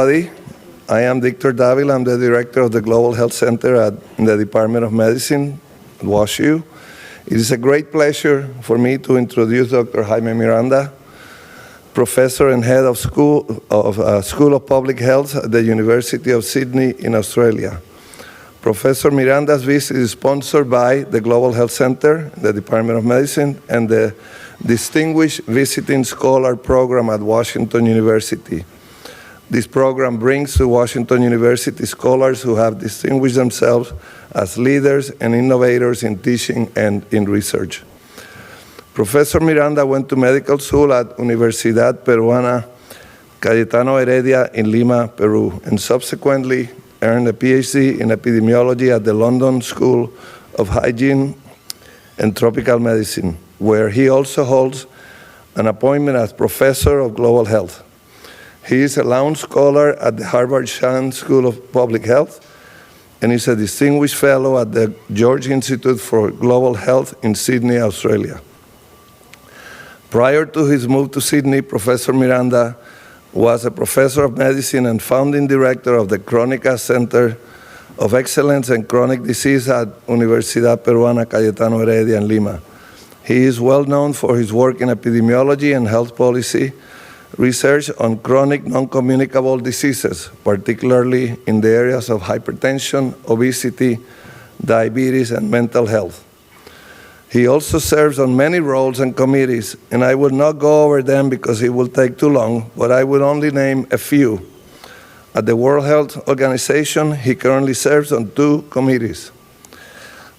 I am Victor Davila. I'm the director of the Global Health Center in the Department of Medicine at WashU. It is a great pleasure for me to introduce Dr. Jaime Miranda, professor and head of School of Public Health at the University of Sydney in Australia. Professor Miranda's visit is sponsored by the Global Health Center, the Department of Medicine, and the Distinguished Visiting Scholar Program at Washington University. This program brings to Washington University scholars who have distinguished themselves as leaders and innovators in teaching and in research. Professor Miranda went to medical school at Universidad Peruana Cayetano Heredia in Lima, Peru, and subsequently earned a PhD in epidemiology at the London School of Hygiene and Tropical Medicine, where he also holds an appointment as professor of global health. He is a Lowndes Scholar at the Harvard Shan School of Public Health and is a distinguished fellow at the George Institute for Global Health in Sydney, Australia. Prior to his move to Sydney, Professor Miranda was a professor of medicine and founding director of the Crónica Center of Excellence and Chronic Disease at Universidad Peruana Cayetano Heredia in Lima. He is well known for his work in epidemiology and health policy research on chronic non-communicable diseases, particularly in the areas of hypertension, obesity, diabetes, and mental health. He also serves on many roles and committees, and I will not go over them because it will take too long, but I will only name a few. At the World Health Organization, he currently serves on 2 committees: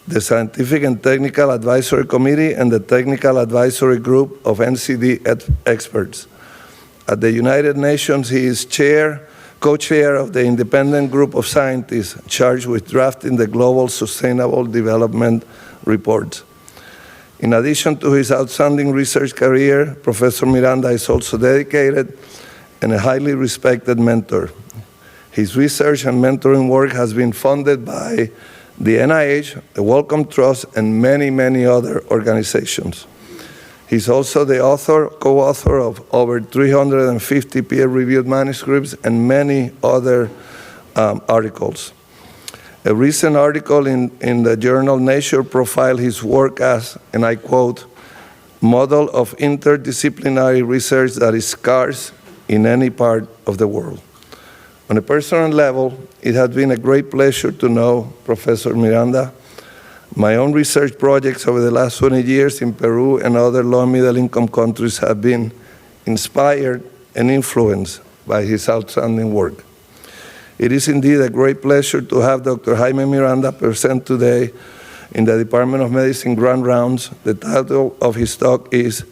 the Scientific and Technical Advisory Committee and the Technical Advisory Group of NCD experts. At the United Nations, he is co-chair of the independent group of scientists charged with drafting the Global Sustainable Development Reports. In addition to his outstanding research career, Professor Miranda is also dedicated and a highly respected mentor. His research and mentoring work has been funded by the NIH, the Wellcome Trust, and many, many other organizations. He's also the co-author of over 350 peer-reviewed manuscripts and many other articles. A recent article in the journal Nature profiled his work as, and I quote, model of interdisciplinary research that is scarce in any part of the world. On a personal level, it has been a great pleasure to know Professor Miranda. My own research projects over the last 20 years in Peru and other low- and middle-income countries have been inspired and influenced by his outstanding work. It is indeed a great pleasure to have Dr. Jaime Miranda present today in the Department of Medicine Grand Rounds. The title of his talk is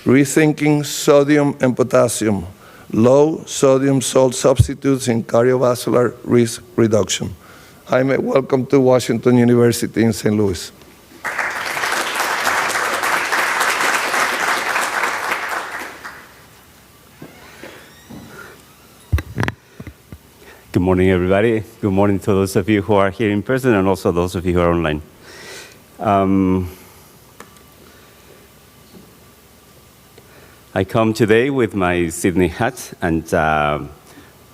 Rethinking Sodium and Potassium, Low Sodium Salt Substitutes in Cardiovascular Risk Reduction. Jaime, welcome to Washington University in St. Louis. Good morning, everybody. Good morning to those of you who are here in person and also those of you who are online. I come today with my Sydney hat and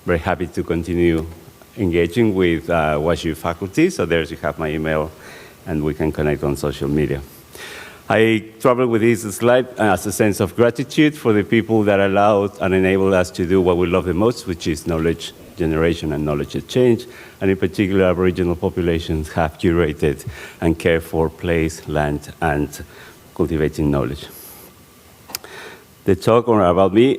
very happy to continue engaging with WashU faculty. So there you have my email and we can connect on social media. I travel with this slide as a sense of gratitude for the people that allowed and enabled us to do what we love the most, which is knowledge generation and knowledge exchange, and in particular, Aboriginal populations have curated and cared for place, land, and cultivating knowledge. The talk about me,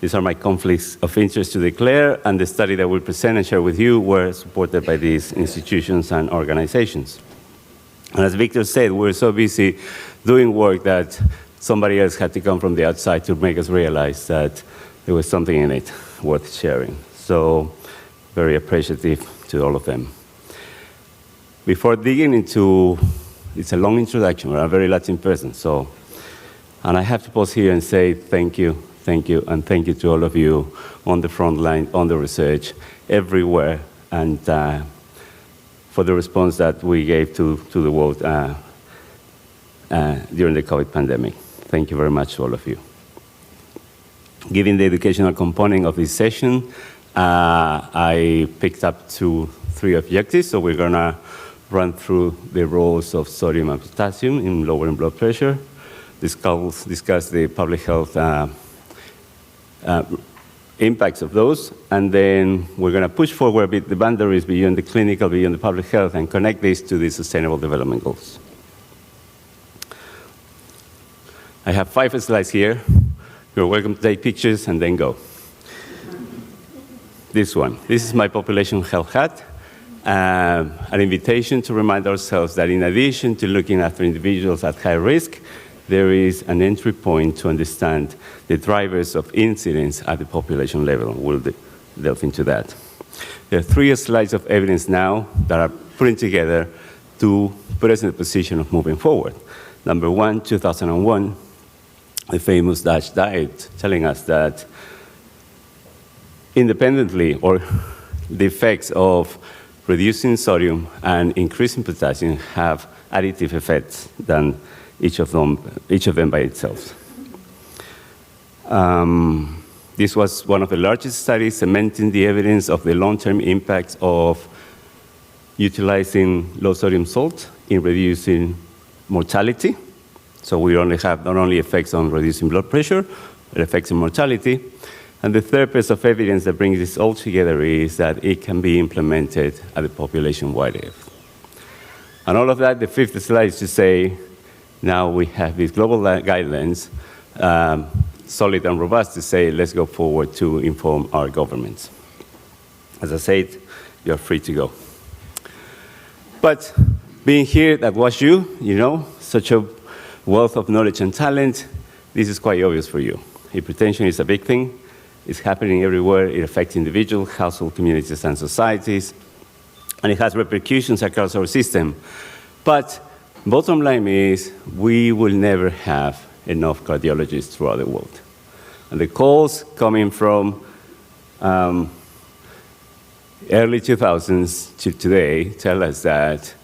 these are my conflicts of interest to declare, and the study that we present and share with you were supported by these institutions and organizations. And as Victor said, we're so busy doing work that somebody else had to come from the outside to make us realize that there was something in it worth sharing. So very appreciative to all of them. Before digging into, it's a long introduction, we're a very Latin person, and I have to pause here and say thank you, and thank you to all of you on the front line, on the research, everywhere, and for the response that we gave to the world during the COVID pandemic. Thank you very much to all of you. Given the educational component of this session, I picked up 3 objectives. So we're going to run through the roles of sodium and potassium in lowering blood pressure, discuss the public health impacts of those, and then we're going to push forward a bit the boundaries beyond the clinical, beyond the public health, and connect this to the Sustainable Development Goals. I have 5 slides here. You're welcome to take pictures and then go. This one. This is my population health hat. An invitation to remind ourselves that in addition to looking after individuals at high risk, there is an entry point to understand the drivers of incidence at the population level. We'll delve into that. There are 3 slides of evidence now that are putting together to put us in a position of moving forward. Number 1, 2001, the famous Dutch diet, telling us that independently, or the effects of reducing sodium and increasing potassium have additive effects than each of them by itself. This was one of the largest studies cementing the evidence of the long-term impacts of utilizing low-sodium salt in reducing mortality. So we only have not only effects on reducing blood pressure, but effects on mortality. And the third piece of evidence that brings this all together is that it can be implemented at the population-wide level. And all of that, the 5th slide is to say, now we have these global guidelines, solid and robust, to say, let's go forward to inform our governments. As I said, you're free to go. But being here at WashU, you know, such a wealth of knowledge and talent, this is quite obvious for you. Hypertension is a big thing. It's happening everywhere. It affects individuals, household, communities, and societies. And it has repercussions across our system. But bottom line is, we will never have enough cardiologists throughout the world. And the calls coming from early 2000s to today tell us that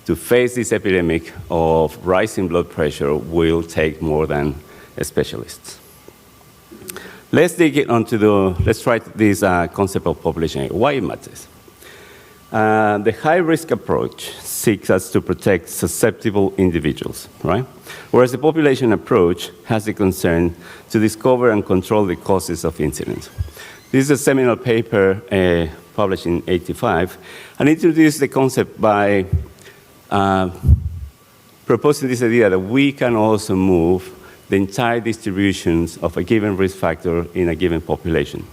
to face this epidemic of rising blood pressure will take more than specialists. Let's dig it onto let's try this concept of population, why it matters. The high-risk approach seeks us to protect susceptible individuals, right? Whereas the population approach has the concern to discover and control the causes of incidence. This is a seminal paper published in '85, and introduced the concept by proposing this idea that we can also move the entire distributions of a given risk factor in a given population.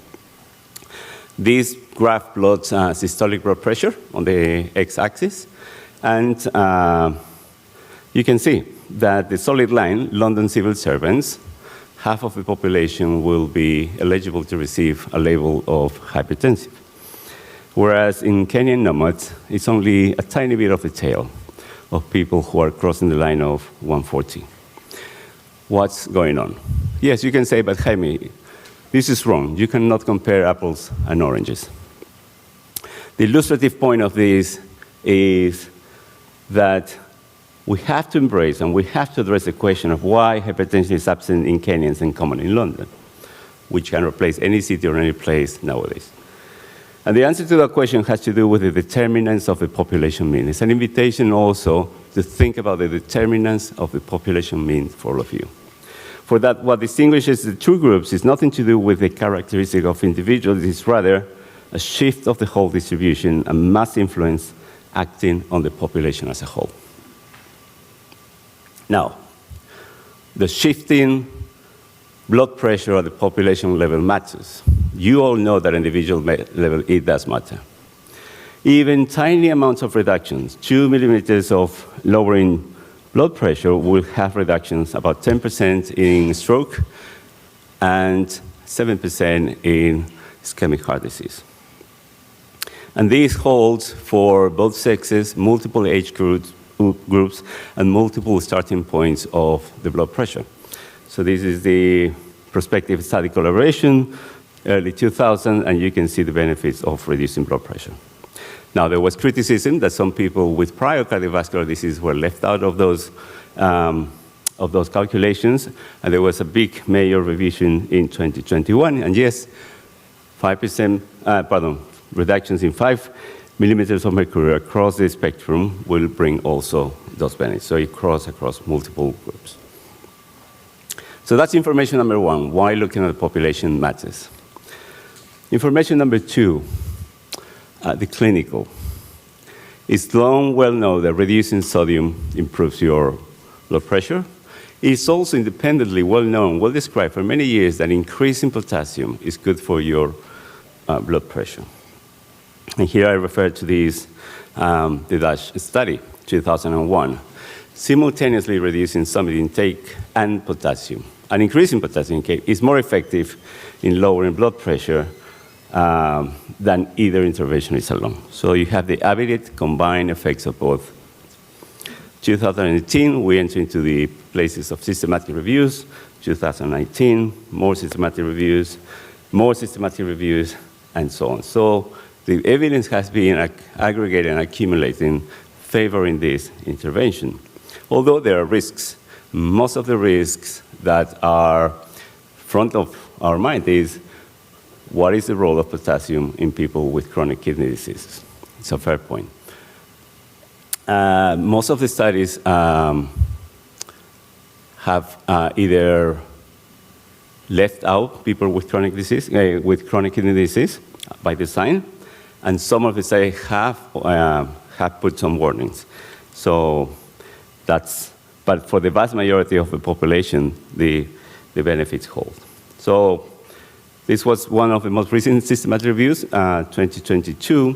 This graph plots systolic blood pressure on the x-axis, and you can see that the solid line, London civil servants, half of the population will be eligible to receive a label of hypertensive. Whereas in Kenyan nomads, it's only a tiny bit of the tail of people who are crossing the line of 140. What's going on? Yes, you can say, but Jaime, this is wrong. You cannot compare apples and oranges. The illustrative point of this is that we have to embrace and we have to address the question of why hypertension is absent in Kenyans and common in London, which can replace any city or any place nowadays. And the answer to that question has to do with the determinants of the population mean. It's an invitation also to think about the determinants of the population mean for all of you. For that, what distinguishes the two groups is nothing to do with the characteristic of individuals, it's rather a shift of the whole distribution and mass influence acting on the population as a whole. Now, the shifting blood pressure at the population level matters. You all know that at individual level, it does matter. Even tiny amounts of reductions, 2 millimeters of lowering blood pressure will have reductions about 10% in stroke and 7% in ischemic heart disease. And this holds for both sexes, multiple age groups, and multiple starting points of the blood pressure. So this is the prospective study collaboration, early 2000, and you can see the benefits of reducing blood pressure. Now, there was criticism that some people with prior cardiovascular disease were left out of of those calculations, and there was a big major revision in 2021. And yes, 5%, reductions in 5 millimeters of mercury across the spectrum will bring also those benefits. So it crosses across multiple groups. So that's information number one, why looking at the population matters. Information number two, the clinical. It's long well known that reducing sodium improves your blood pressure. It's also independently well known, well described for many years that increasing potassium is good for your blood pressure. And here I refer to this, the Dutch study, 2001, simultaneously reducing sodium intake and potassium. And increasing potassium intake is more effective in lowering blood pressure than either intervention is alone. So you have the aggregate combined effects of both. 2018, we entered into the places of systematic reviews. 2019, more systematic reviews, and so on. So the evidence has been aggregated and accumulating, favoring this intervention. Although there are risks, most of the risks that are front of our mind is what is the role of potassium in people with chronic kidney diseases? It's a fair point. Most of the studies have either left out people with chronic disease, with chronic kidney disease by design, and some of the studies have put some warnings. So but for the vast majority of the population, the benefits hold. So this was one of the most recent systematic reviews, 2022,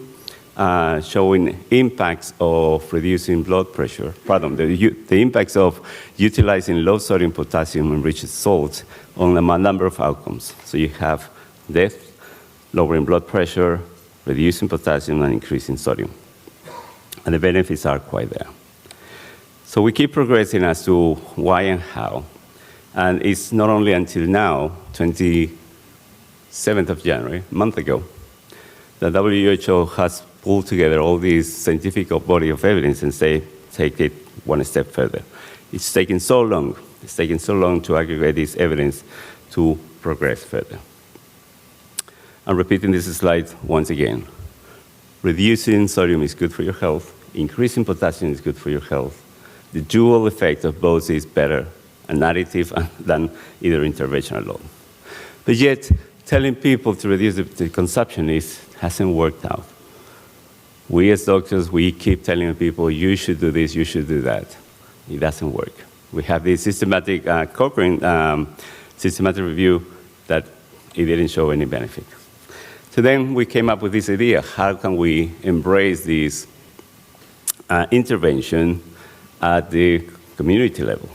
showing impacts of reducing blood pressure, the impacts of utilizing low sodium potassium enriched salts on a number of outcomes. So you have death, lowering blood pressure, reducing potassium, and increasing sodium. And the benefits are quite there. So we keep progressing as to why and how. And it's not only until now, 27th of January, a month ago, the WHO has pulled together all these scientific body of evidence and take it one step further. It's taken so long to aggregate this evidence to progress further. I'm repeating this slide once again. Reducing sodium is good for your health. Increasing potassium is good for your health. The dual effect of both is better and additive than either intervention alone. But yet, telling people to reduce the consumption hasn't worked out. We as doctors, we keep telling people, you should do this, you should do that. It doesn't work. We have this systematic Cochrane systematic review that it didn't show any benefit. So then we came up with this idea, how can we embrace this intervention at the community level?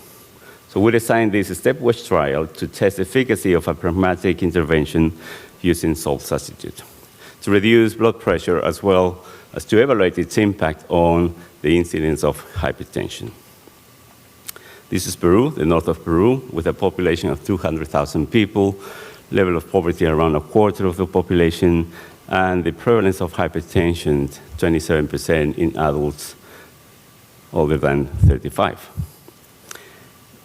So we designed this stepwise trial to test the efficacy of a pragmatic intervention using salt substitute, to reduce blood pressure as well as to evaluate its impact on the incidence of hypertension. This is Peru, the north of Peru, with a population of 200,000 people, level of poverty around a quarter of the population, and the prevalence of hypertension, 27% in adults older than 35.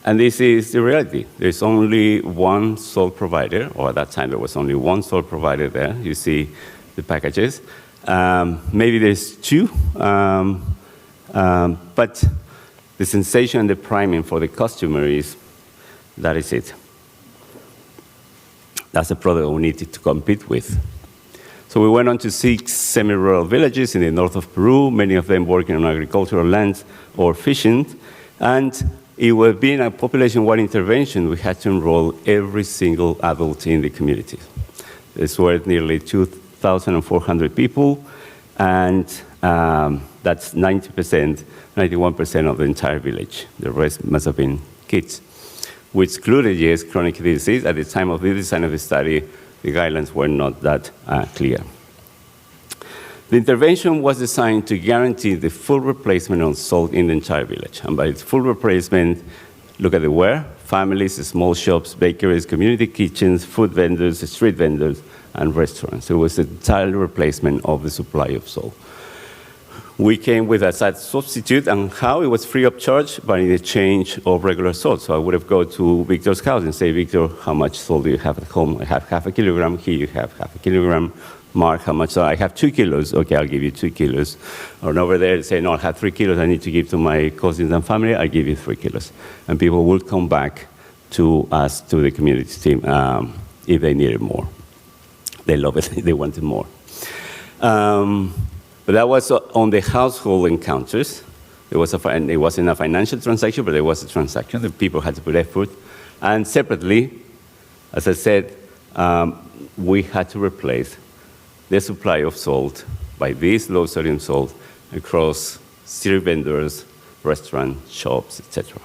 And this is the reality. There's only one salt provider, or at that time there was only one salt provider there. You see the packages. Maybe there's two, but the sensation and the priming for the customer is, that is it. That's the product we needed to compete with. So we went on to 6 semi-rural villages in the north of Peru, many of them working on agricultural lands or fishing. And it was being a population-wide intervention, we had to enroll every single adult in the community. This were nearly 2,400 people, and that's 90%, 91% of the entire village. The rest must have been kids. We excluded, yes, chronic kidney disease. At the time of the design of the study, the guidelines were not that clear. The intervention was designed to guarantee the full replacement of salt in the entire village. And by full replacement, look at the where: families, small shops, bakeries, community kitchens, food vendors, street vendors, and restaurants. It was the entire replacement of the supply of salt. we came with a salt substitute, and how it was free of charge, but in exchange of regular salt. So I would have gone to Victor's house and say, Victor, how much salt do you have at home? I have half a kilogram. Here you have half a kilogram. Mark, how much? So I have 2 kilos. Okay, I'll give you 2 kilos. Or over there, say, no, I have 3 kilos. I need to give to my cousins and family. I give you 3 kilos. And people would come back to us, to the community team, if they needed more. They love it. They wanted more. But that was on the household encounters. It wasn't a financial transaction, but it was a transaction. The people had to put effort. And separately, as I said, we had to replace the supply of salt by this low-sodium salt across street vendors, restaurants, shops, etc.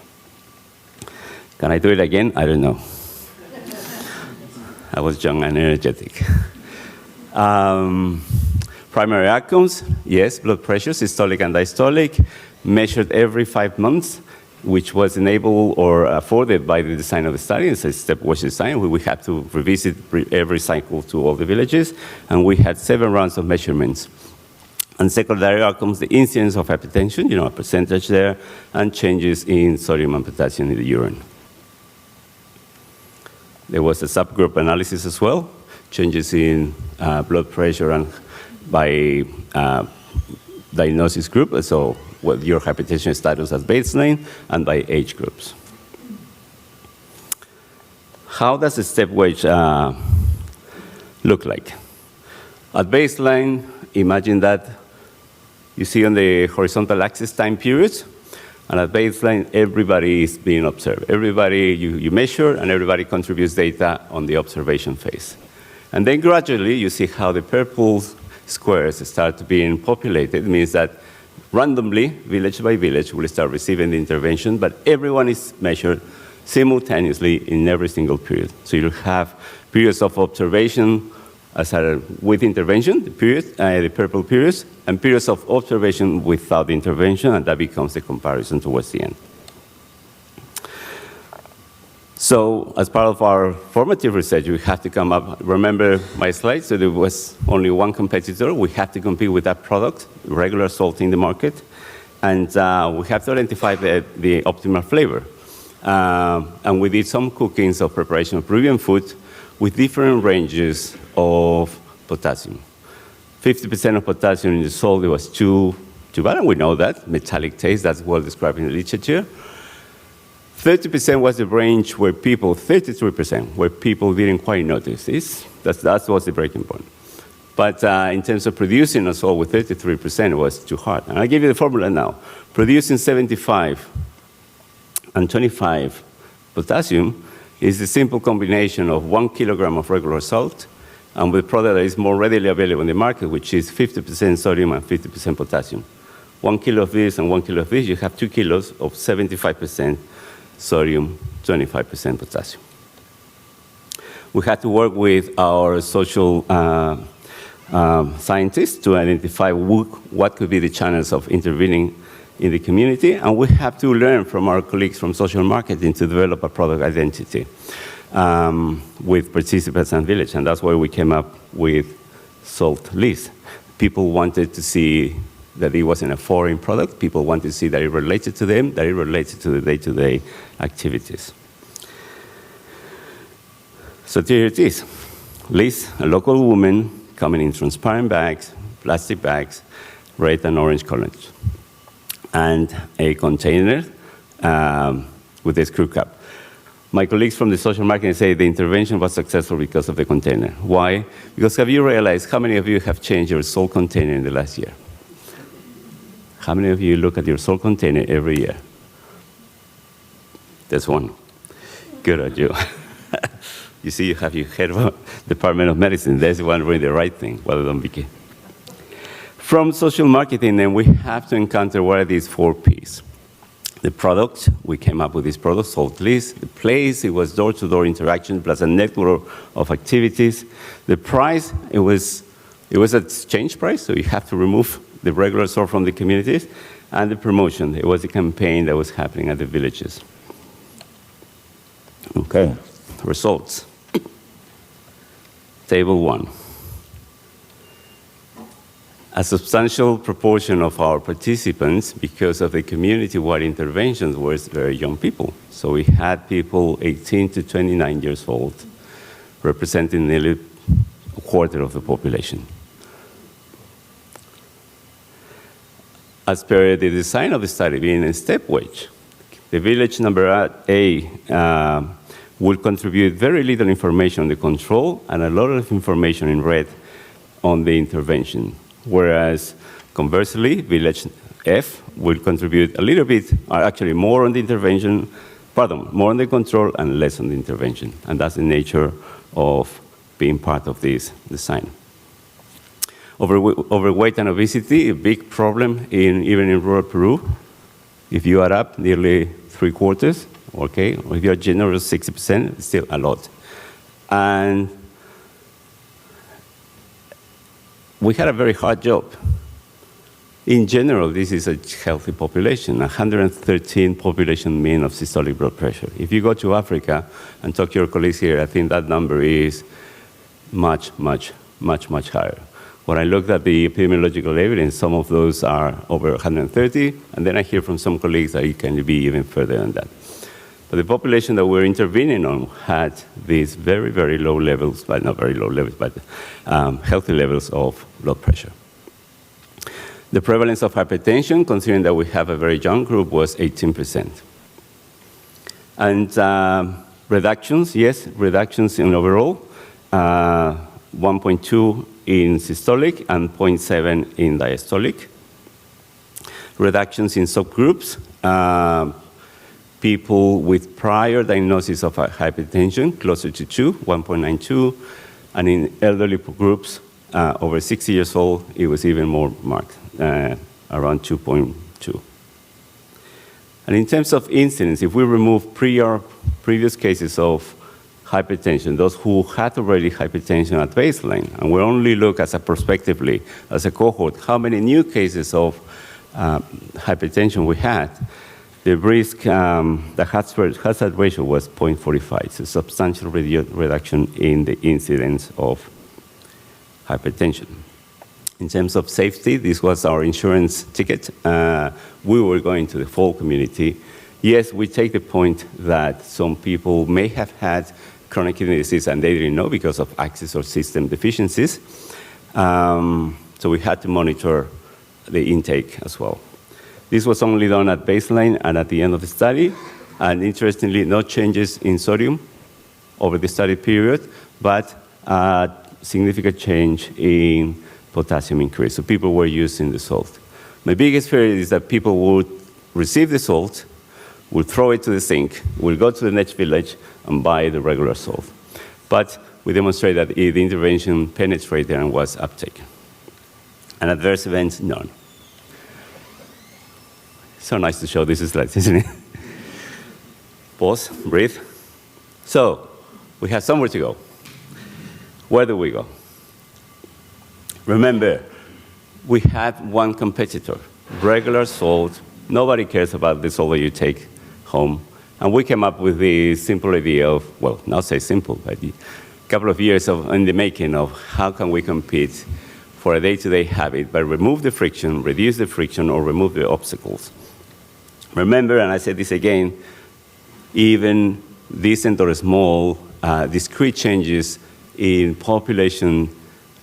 Can I do it again? I don't know. I was young and energetic. Primary outcomes, yes, blood pressure, systolic and diastolic, measured every 5 months, which was enabled or afforded by the design of the study. It's a stepwise design. We had to revisit every cycle to all the villages, and we had 7 rounds of measurements. And secondary outcomes, the incidence of hypertension, a percentage there, and changes in sodium and potassium in the urine. There was a subgroup analysis as well, changes in blood pressure and by diagnosis group, so what your hypertension status at baseline, and by age groups. How does a stepwise look like? At baseline, imagine that you see on the horizontal axis time periods, and at baseline, everybody is being observed. Everybody you measure, and everybody contributes data on the observation phase. And then gradually, you see how the purple squares start being populated. It means that randomly, village by village, will start receiving the intervention, but everyone is measured simultaneously in every single period. So you'll have periods of observation with intervention, the purple periods, and periods of observation without intervention, and that becomes the comparison towards the end. So as part of our formative research, we have to come up, remember my slide, so there was only one competitor. We have to compete with that product, regular salt in the market, and we have to identify the optimal flavor. And we did some cookings of preparation of Peruvian food with different ranges of potassium. 50% of potassium in the salt, it was too bad, and we know that, metallic taste, that's well described in the literature. 30% was the range where 33%, where people didn't quite notice this. That was the breaking point. But in terms of producing a salt with 33%, it was too hard. And I'll give you the formula now. Producing 75 and 25 potassium is the simple combination of 1 kilogram of regular salt and with product that is more readily available in the market, which is 50% sodium and 50% potassium. 1 kilo of this and 1 kilo of this, you have 2 kilos of 75% sodium, 25% potassium. We had to work with our social scientists to identify what could be the channels of intervening in the community, and we have to learn from our colleagues from social marketing to develop a product identity with participants and village, and that's why we came up with Salt List. People wanted to see that it wasn't a foreign product. People wanted to see that it related to them, that it related to the day-to-day activities. So here it is. Liz, a local woman, coming in transparent bags, plastic bags, red and orange colors, and a container with a screw cap. My colleagues from the social marketing say the intervention was successful because of the container. Why? Because have you realized how many of you have changed your salt container in the last year? How many of you look at your salt container every year? There's one. Good on you. You see, you have your head of Department of Medicine. There's the one doing the right thing. Well done, Vicky. From social marketing, then we have to encounter what are these 4 Ps. The product, we came up with this product, Salt List. The place, it was door-to-door interaction plus a network of activities. The price, it was an exchange price, so you have to remove the regular salt from the communities. And the promotion, it was a campaign that was happening at the villages. Okay, results. Table 1. A substantial proportion of our participants, because of the community-wide interventions, were very young people. So we had people 18 to 29 years old, representing nearly a quarter of the population. As per the design of the study being a stepwise, the village number A will contribute very little information on the control and a lot of information in red on the intervention. Whereas, conversely, village F will contribute a little bit, or actually more on the intervention, more on the control and less on the intervention. And that's the nature of being part of this design. Overweight and obesity, a big problem even in rural Peru. If you add up nearly 3/4, okay, or if you're generous, 60%, it's still a lot. And we had a very hard job. In general, this is a healthy population, 113 population mean of systolic blood pressure. If you go to Africa and talk to your colleagues here, I think that number is much, much, much, much higher. When I looked at the epidemiological evidence, some of those are over 130, and then I hear from some colleagues that it can be even further than that. But the population that we're intervening on had these very, very low levels, but not very low levels, but healthy levels of blood pressure. The prevalence of hypertension, considering that we have a very young group, was 18%. And reductions, yes, reductions in overall, 1.2 in systolic and 0.7 in diastolic. Reductions in subgroups, people with prior diagnosis of hypertension, closer to 2, 1.92, and in elderly groups, over 60 years old, it was even more marked, around 2.2. And in terms of incidence, if we remove previous cases of hypertension, those who had already hypertension at baseline, and we only look as a prospectively, as a cohort, how many new cases of hypertension we had, the risk, the hazard ratio was 0.45, so substantial reduction in the incidence of hypertension. In terms of safety, this was our insurance ticket. We were going to the full community. Yes, we take the point that some people may have had chronic kidney disease and they didn't know because of access or system deficiencies. So we had to monitor the intake as well. This was only done at baseline and at the end of the study. And interestingly, no changes in sodium over the study period, but a significant change in potassium increase. So people were using the salt. My biggest fear is that people would receive the salt, will throw it to the sink, will go to the next village and buy the regular salt. But we demonstrate that the intervention penetrated and was uptaken. And adverse events, none. So nice to show this slide, isn't it? Pause, breathe. So, we have somewhere to go. Where do we go? Remember, we had one competitor, regular salt. Nobody cares about the salt that you take home. And we came up with the simple idea of, well, not say simple, but a couple of years in the making of how can we compete for a day-to-day habit, but remove the friction, reduce the friction, or remove the obstacles. Remember, and I say this again, even decent or small, discrete changes in population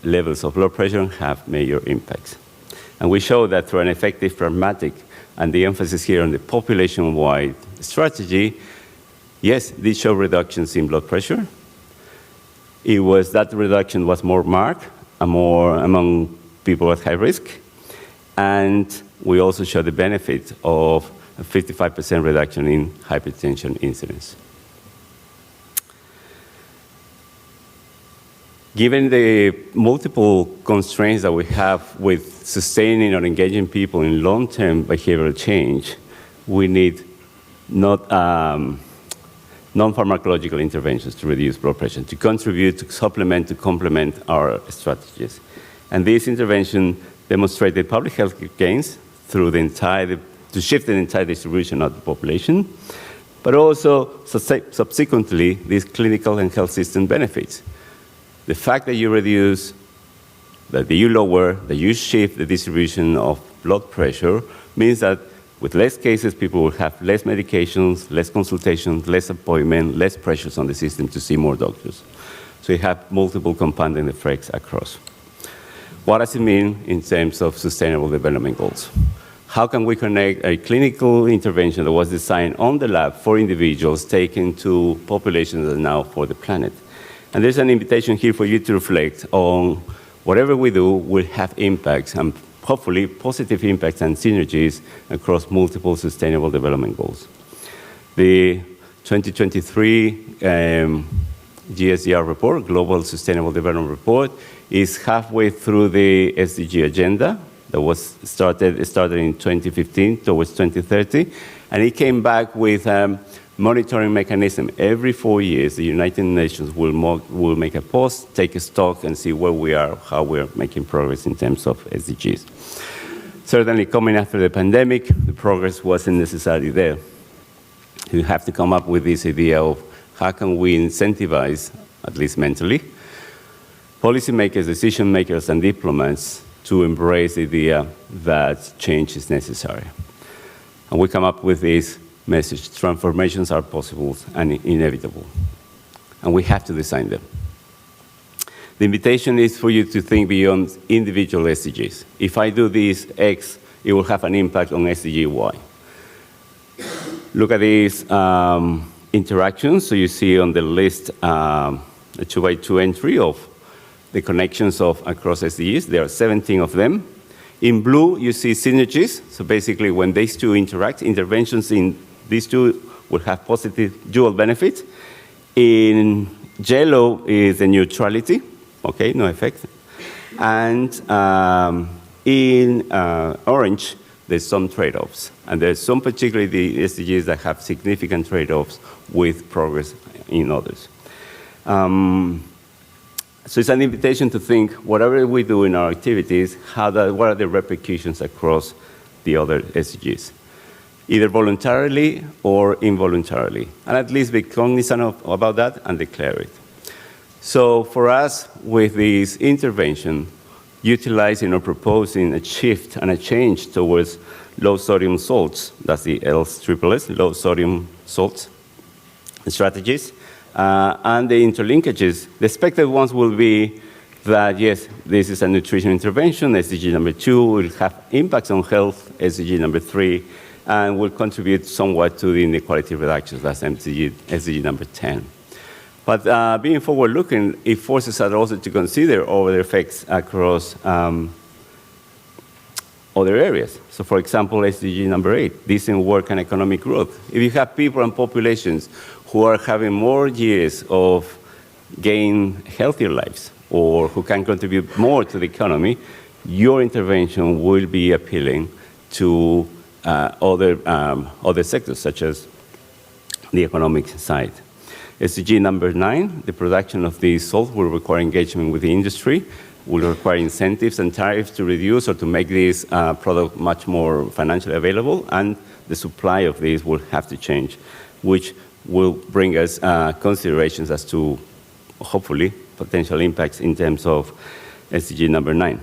levels of blood pressure have major impacts. And we show that through an effective, pragmatic, and the emphasis here on the population-wide strategy, yes, these show reductions in blood pressure. That reduction was more marked among people at high risk. And we also show the benefit of a 55% reduction in hypertension incidence. Given the multiple constraints that we have with sustaining or engaging people in long-term behavioral change, we need non-pharmacological interventions to reduce blood pressure, to contribute, to supplement, to complement our strategies. And this intervention demonstrated public health gains through to shift the entire distribution of the population, but also subsequently these clinical and health system benefits. The fact that you reduce That you lower, that you shift the distribution of blood pressure means that with less cases, people will have less medications, less consultations, less appointments, less pressures on the system to see more doctors. So you have multiple compounding effects across. What does it mean in terms of sustainable development goals? How can we connect a clinical intervention that was designed on the lab for individuals taken to populations that are now for the planet? And there's an invitation here for you to reflect on whatever we do will have impacts, and hopefully positive impacts and synergies across multiple sustainable development goals. The 2023 GSDR report, Global Sustainable Development Report, is halfway through the SDG agenda that was started in 2015 towards 2030, and it came back with monitoring mechanism. Every 4 years, the United Nations will make a pause, take a stock, and see where we are, how we're making progress in terms of SDGs. Certainly, coming after the pandemic, the progress wasn't necessarily there. You have to come up with this idea of how can we incentivize, at least mentally, policymakers, decision makers, and diplomats to embrace the idea that change is necessary. And we come up with this message: transformations are possible and inevitable, and we have to design them. The invitation is for you to think beyond individual SDGs. If I do this X, it will have an impact on SDG Y. Look at these interactions. So you see on the list a 2x2 entry of the connections of across SDGs. There are 17 of them. In blue, you see synergies. So basically, when these two interact, interventions in these two will have positive dual benefit. In yellow is the neutrality, okay, no effect. And in orange, there's some trade-offs. And there's some particularly the SDGs that have significant trade-offs with progress in others. So it's an invitation to think, whatever we do in our activities, what are the repercussions across the other SDGs? Either voluntarily or involuntarily. And at least be cognizant about that and declare it. So for us, with this intervention, utilizing or proposing a shift and a change towards low sodium salts, that's the LSSS, low sodium salts strategies, and the interlinkages, the expected ones will be that, yes, this is a nutrition intervention, SDG number 2 will have impacts on health, SDG number 3, and will contribute somewhat to the inequality reductions, that's SDG number 10. But being forward-looking, it forces us also to consider other effects across other areas. So for example, SDG number 8, decent work and economic growth. If you have people and populations who are having more years of gain healthier lives, or who can contribute more to the economy, your intervention will be appealing to other sectors, such as the economic side. SDG number 9, the production of these salts will require engagement with the industry, will require incentives and tariffs to reduce or to make this product much more financially available, and the supply of these will have to change, which will bring us considerations as to, hopefully, potential impacts in terms of SDG number 9.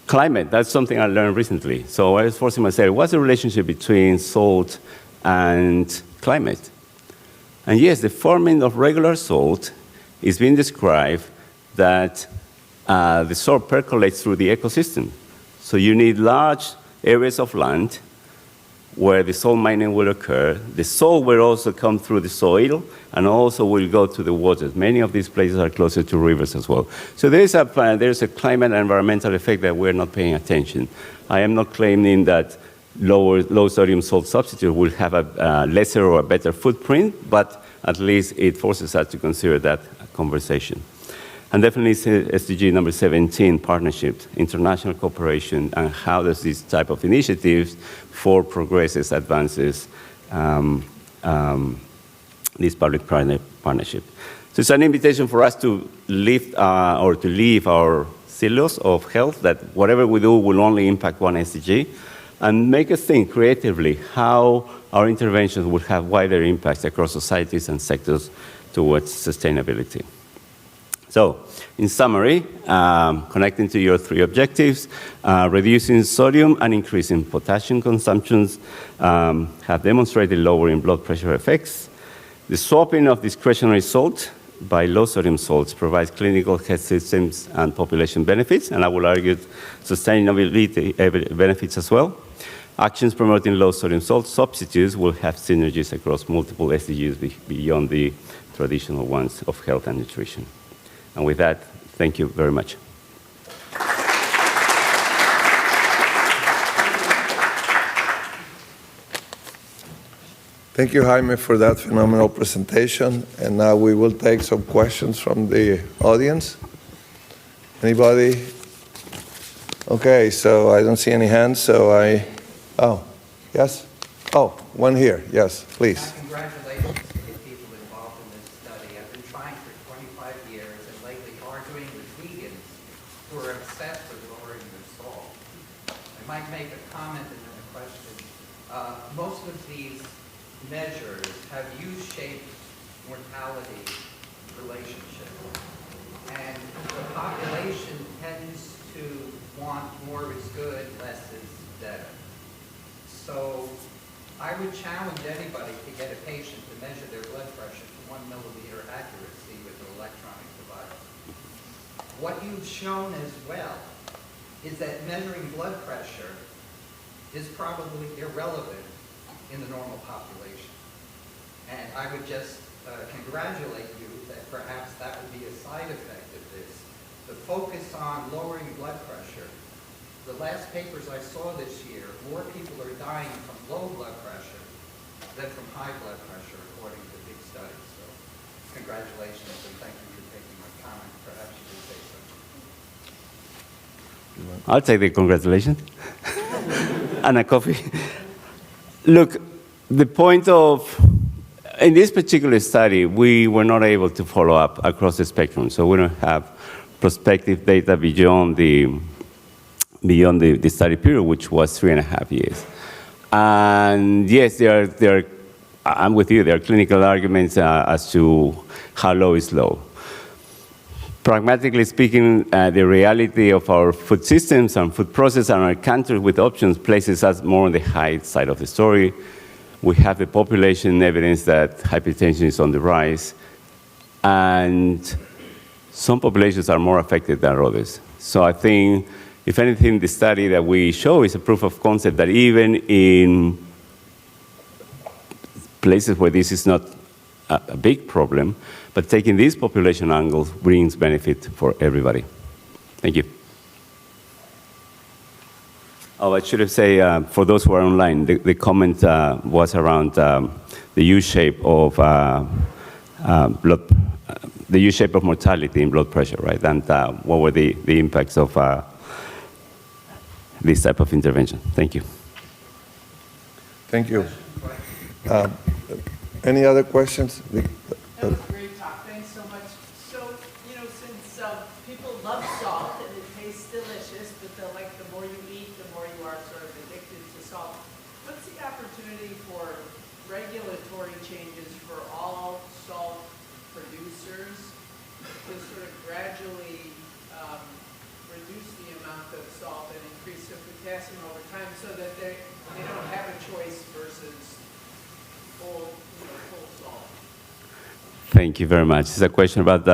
Climate, that's something I learned recently. So I was forcing myself, what's the relationship between salt and climate? And yes, the forming of regular salt is being described that the salt percolates through the ecosystem. So you need large areas of land where the salt mining will occur. The salt will also come through the soil and also will go to the waters. Many of these places are closer to rivers as well. So there's a climate and environmental effect that we're not paying attention. I am not claiming that low sodium salt substitute will have a lesser or a better footprint, but at least it forces us to consider that conversation. And definitely SDG number 17, partnerships, international cooperation, and how does this type of initiatives for progresses, advances, this public-private partnership. So it's an invitation for us to lift or to leave our silos of health, that whatever we do will only impact one SDG, and make us think creatively how our interventions will have wider impacts across societies and sectors towards sustainability. So, in summary, connecting to your three objectives, reducing sodium and increasing potassium consumptions have demonstrated lowering blood pressure effects. The swapping of discretionary salt by low-sodium salts provides clinical health systems and population benefits, and I will argue sustainability benefits as well. Actions promoting low-sodium salt substitutes will have synergies across multiple SDGs beyond the traditional ones of health and nutrition. And with that, thank you very much. Thank you, Jaime, for that phenomenal presentation. And now we will take some questions from the audience. Anybody? Okay, so I don't see any hands, so oh, yes? Oh, one here, yes, please. Congratulations to the people involved in this study. I've been trying for 25 years and lately arguing with vegans who are obsessed with lowering their salt. I might make a comment and then a question. Most of these measures have U-shaped mortality relationship. And the population tends to want more is good, less is better. So I would challenge anybody to get a patient to measure their blood pressure to 1 milliliter accuracy with an electronic device. What you've shown as well is that measuring blood pressure is probably irrelevant in the normal population. And I would just congratulate you that perhaps that would be a side effect of this. The focus on lowering blood pressure. The last papers I saw this year, more people are dying from low blood pressure than from high blood pressure, according to big studies. So congratulations, and thank you for taking my comment. Perhaps you could say something. I'll take the congratulations. And a coffee. Look, the point of, in this particular study, we were not able to follow up across the spectrum, so we don't have prospective data beyond the study period, which was 3.5 years. And yes, I'm with you, there are clinical arguments as to how low is low. Pragmatically speaking, the reality of our food systems and food process and our countries with options places us more on the high side of the story. We have the population evidence that hypertension is on the rise, and some populations are more affected than others. So I think, if anything, the study that we show is a proof of concept that even in places where this is not a big problem, but taking these population angles brings benefit for everybody. Thank you. Oh, I should have said, for those who are online, the comment was around the U-shape of the U-shape of mortality in blood pressure, right? And what were the impacts of this type of intervention? Thank you. Thank you. Any other questions? That was a great talk. Thanks so much. So, since people love salt and it tastes delicious, but the more you eat, the more you are sort of addicted to salt. What's the opportunity for regulatory changes for all salt producers to sort of gradually reduce the amount of salt and increase the potassium over time so that they don't have a choice versus full salt? Thank you very much. It's a question about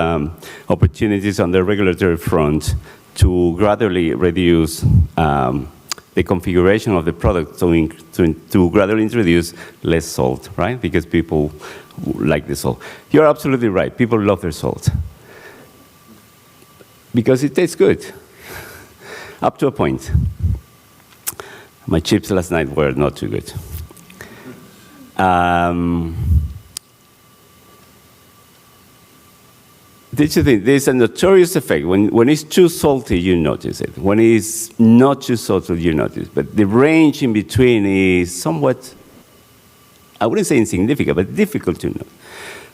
opportunities on the regulatory front to gradually reduce the configuration of the product to gradually introduce less salt, right? Because people like the salt. You're absolutely right. People love their salt because it tastes good, up to a point. My chips last night were not too good. There's a notorious effect. When it's too salty, you notice it. When it's not too salty, you notice. But the range in between is somewhat, I wouldn't say insignificant, but difficult to know.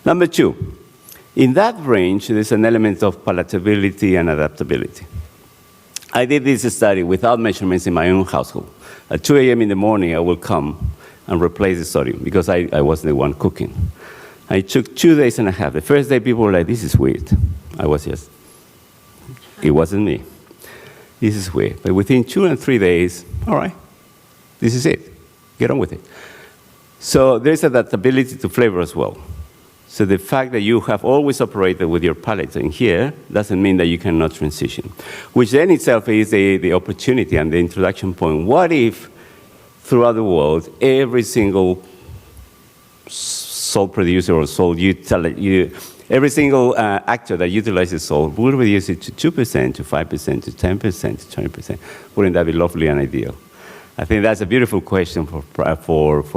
Number two, in that range, there's an element of palatability and adaptability. I did this study without measurements in my own household. At 2 a.m. in the morning, I will come and replace the sodium because I wasn't the one cooking. It took 2.5 days. The first day, people were like, this is weird. I was just It wasn't me. This is weird. But within 2 and 3 days, all right, this is it. Get on with it. So there's adaptability to flavor as well. So the fact that you have always operated with your palate in here doesn't mean that you cannot transition, which then itself is the opportunity and the introduction point. What if throughout the world, every single salt producer or salt every single actor that utilizes salt will reduce it to 2%, to 5%, to 10%, to 20%? Wouldn't that be lovely and ideal? I think that's a beautiful question for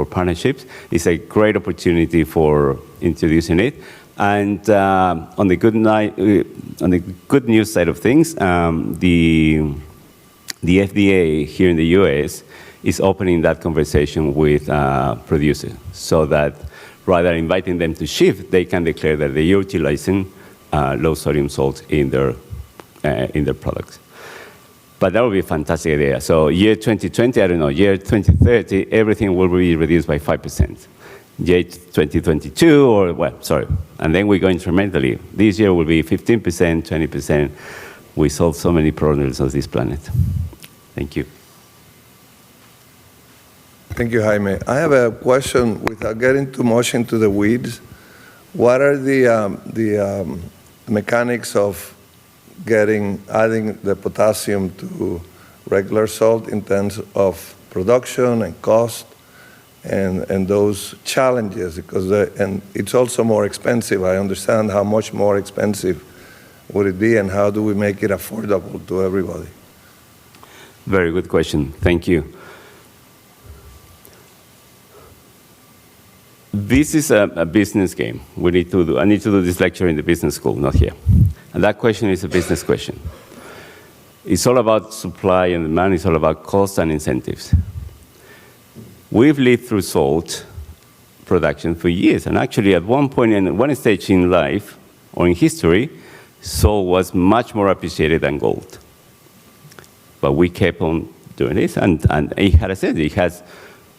partnerships. It's a great opportunity for introducing it. And on the good news side of things, the FDA here in the US is opening that conversation with producers, so that rather than inviting them to shift, they can declare that they're utilizing low sodium salt in their products. But that would be a fantastic idea. So year 2020, I don't know, year 2030, everything will be reduced by 5%. Year 2022, or, well, sorry, and then we go incrementally. This year will be 15%, 20%. We solve so many problems on this planet. Thank you. Thank you, Jaime. I have a question without getting too much into the weeds. What are the mechanics of adding the potassium to regular salt in terms of production and cost and those challenges? Because and it's also more expensive. I understand how much more expensive would it be, and how do we make it affordable to everybody? Very good question. Thank you. This is a business game. I need to do this lecture in the business school, not here. And that question is a business question. It's all about supply and demand. It's all about cost and incentives. We've lived through salt production for years. And actually, at one point, in one stage in life or in history, salt was much more appreciated than gold. But we kept on doing this. And it has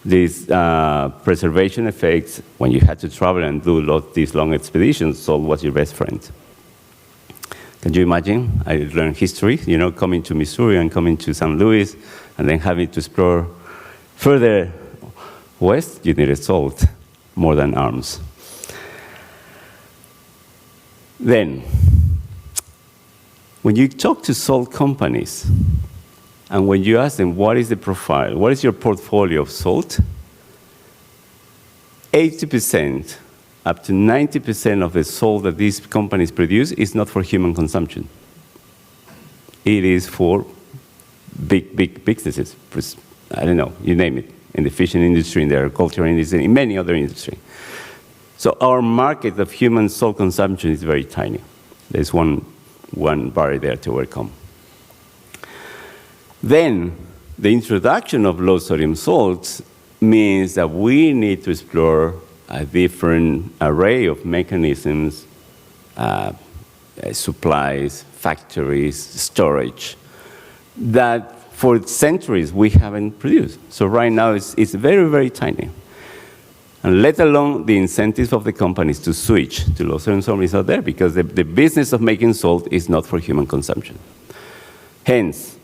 these preservation effects. When you had to travel and do these long expeditions, salt was your best friend. Can you imagine? I learned history, coming to Missouri and coming to St. Louis, and then having to explore further west. You needed salt more than arms. Then, when you talk to salt companies, and when you ask them, what is the profile, what is your portfolio of salt, 80%, up to 90% of the salt that these companies produce is not for human consumption. It is for big businesses. I don't know, you name it, in the fishing industry, in the agriculture industry, in many other industries. So our market of human salt consumption is very tiny. There's one barrier there to overcome. Then, the introduction of low sodium salts means that we need to explore a different array of mechanisms, supplies, factories, storage, that for centuries we haven't produced. So right now it's very, very tiny. And let alone the incentives of the companies to switch to low sodium salt is not there, because the business of making salt is not for human consumption. Hence,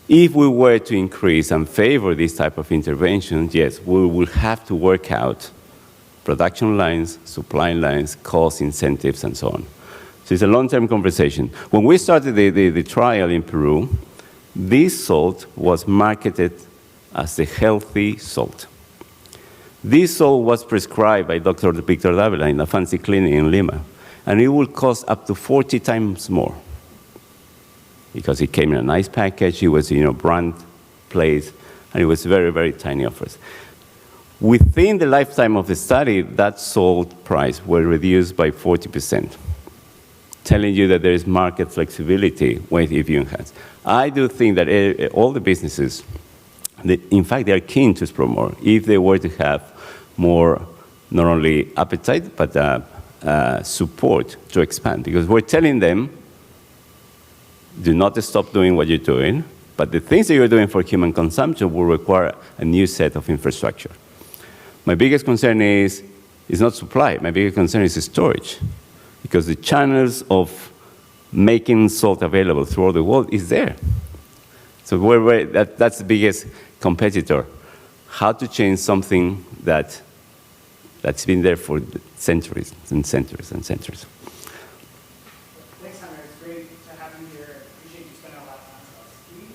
if we were to increase and favor this type of intervention, yes, we will have to work out production lines, supply lines, cost incentives, and so on. So it's a long-term conversation. When we started the trial in Peru, this salt was marketed as the healthy salt. This salt was prescribed by Dr. Victor Davila in a fancy clinic in Lima, and it will cost up to 40 times more, because it came in a nice package, it was brand placed, and it was very, very tiny offers. Within the lifetime of the study, that salt price was reduced by 40%, telling you that there is market flexibility if you enhance. I do think that all the businesses, in fact, they are keen to explore more if they were to have more, not only appetite, but support to expand. Because we're telling them, do not stop doing what you're doing, but the things that you're doing for human consumption will require a new set of infrastructure. My biggest concern is not supply. My biggest concern is storage, because the channels of making salt available throughout the world is there. So that's the biggest competitor. How to change something that's been there for centuries and centuries and centuries. Thanks, Jaime. It's great to have you here. I appreciate you spending a lot of time with us. Can you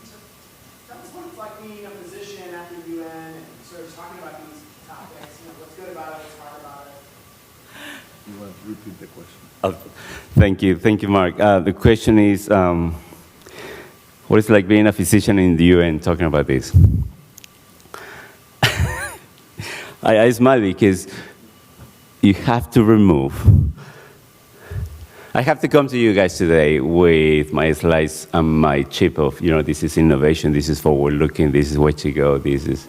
tell us what it's like being a physician at the UN and sort of talking about these topics? What's good about it, what's hard about it? You want to repeat the question? Thank you, Mark. The question is, what is it like being a physician in the UN talking about this? I smile because you have to remove. I have to come to you guys today with my slides and my chip of, this is innovation, this is forward-looking, this is way to go, this is...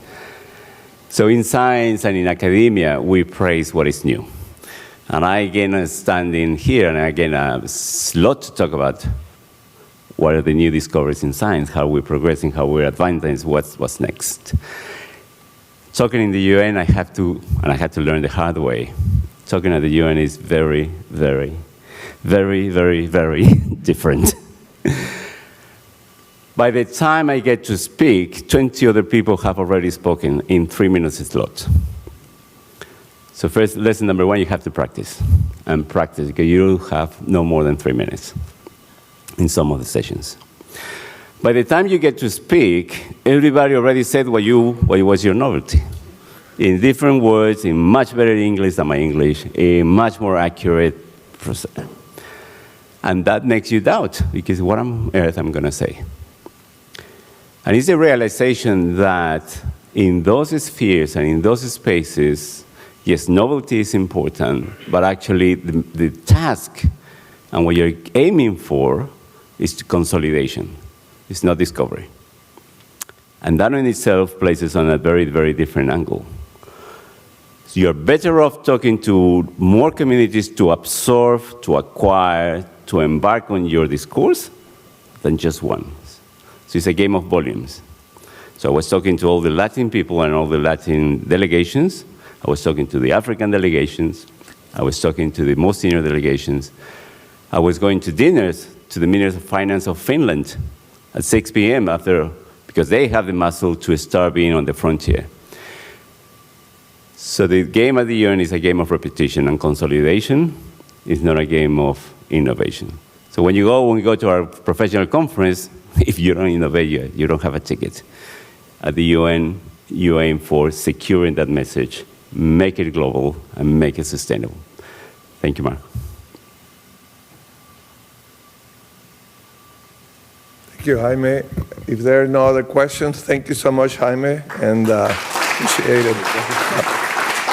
So in science and in academia, we praise what is new. And I, again, am standing here, and again, a lot to talk about what are the new discoveries in science, how we're progressing, how we're advancing, what's next. Talking in the UN, I had to learn the hard way. Talking at the UN is very, very, very, very, very different. By the time I get to speak, 20 other people have already spoken in 3 minutes slot. So first, lesson number one, you have to practice. And practice, because you have no more than 3 minutes in some of the sessions. By the time you get to speak, everybody already said what was your novelty. In different words, in much better English than my English, in much more accurate process. And that makes you doubt, because what on earth I'm going to say? And it's a realization that in those spheres and in those spaces, yes, novelty is important, but actually the task and what you're aiming for is consolidation. It's not discovery. And that in itself places on a very, very different angle. So you're better off talking to more communities to absorb, to acquire, to embark on your discourse than just one. So it's a game of volumes. So I was talking to all the Latin people and all the Latin delegations. I was talking to the African delegations. I was talking to the most senior delegations. I was going to dinners to the Minister of Finance of Finland at 6 p.m. because they have the muscle to start being on the frontier. So the game at the UN is a game of repetition and consolidation. It's not a game of innovation. So when we go to our professional conference, if you don't innovate, you don't have a ticket. At the UN, you aim for securing that message, make it global, and make it sustainable. Thank you, Mark. Thank you, Jaime. If there are no other questions, thank you so much, Jaime, and appreciate it.